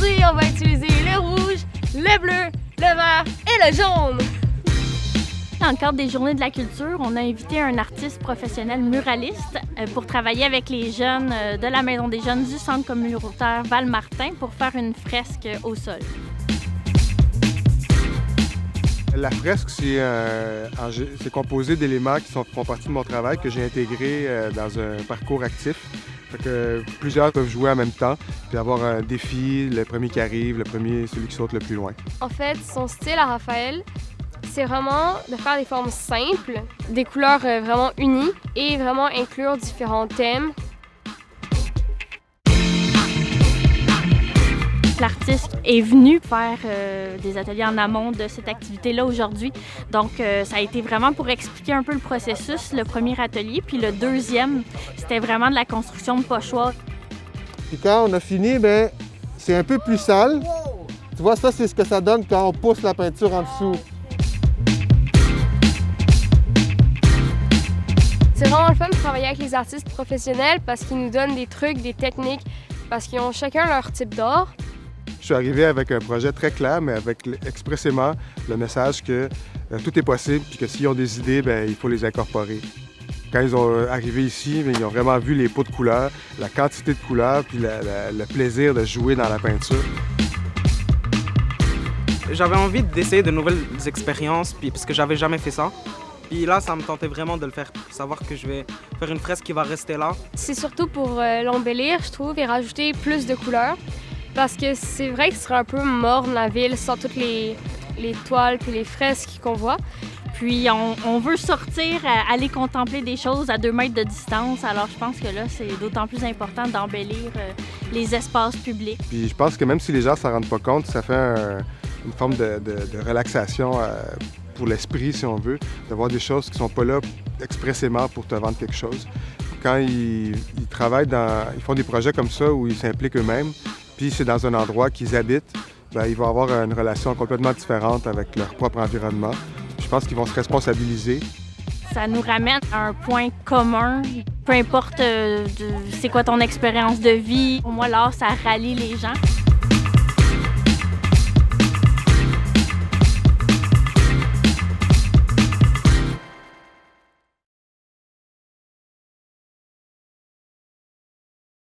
Aujourd'hui, on va utiliser le rouge, le bleu, le vert et le jaune. Dans le cadre des Journées de la culture, on a invité un artiste professionnel muraliste pour travailler avec les jeunes de la Maison des jeunes du Centre communautaire Val-Martin pour faire une fresque au sol. La fresque, c'est composé d'éléments qui font partie de mon travail que j'ai intégré dans un parcours actif. Fait que plusieurs peuvent jouer en même temps, puis avoir un défi, le premier qui arrive, celui qui saute le plus loin. En fait, son style à Raphaël, c'est vraiment de faire des formes simples, des couleurs vraiment unies et vraiment inclure différents thèmes. L'artiste est venu faire des ateliers en amont de cette activité-là aujourd'hui. Donc, ça a été vraiment pour expliquer un peu le processus, le premier atelier. Puis le deuxième, c'était vraiment de la construction de pochoirs. Puis quand on a fini, ben, c'est un peu plus sale. Tu vois, ça, c'est ce que ça donne quand on pousse la peinture en dessous. C'est vraiment le fun de travailler avec les artistes professionnels parce qu'ils nous donnent des trucs, des techniques, parce qu'ils ont chacun leur type d'art. Je suis arrivé avec un projet très clair, mais avec expressément le message que tout est possible, puis que s'ils ont des idées, bien, il faut les incorporer. Quand ils ont arrivé ici, bien, ils ont vraiment vu les pots de couleurs, la quantité de couleurs, puis le plaisir de jouer dans la peinture. J'avais envie d'essayer de nouvelles expériences, parce que j'avais jamais fait ça. Puis là, ça me tentait vraiment de le faire, savoir que je vais faire une fresque qui va rester là. C'est surtout pour l'embellir, je trouve, et rajouter plus de couleurs. Parce que c'est vrai que ce serait un peu morne la ville sans toutes les toiles et les fresques qu'on voit. Puis on veut sortir, aller contempler des choses à 2 mètres de distance. Alors je pense que là, c'est d'autant plus important d'embellir les espaces publics. Puis je pense que même si les gens ne s'en rendent pas compte, ça fait une forme de relaxation pour l'esprit, si on veut, de voir des choses qui ne sont pas là expressément pour te vendre quelque chose. Quand ils travaillent ils font des projets comme ça où ils s'impliquent eux-mêmes, puis c'est dans un endroit qu'ils habitent, bien, ils vont avoir une relation complètement différente avec leur propre environnement. Je pense qu'ils vont se responsabiliser. Ça nous ramène à un point commun, peu importe c'est quoi ton expérience de vie. Pour moi, l'art, ça rallie les gens.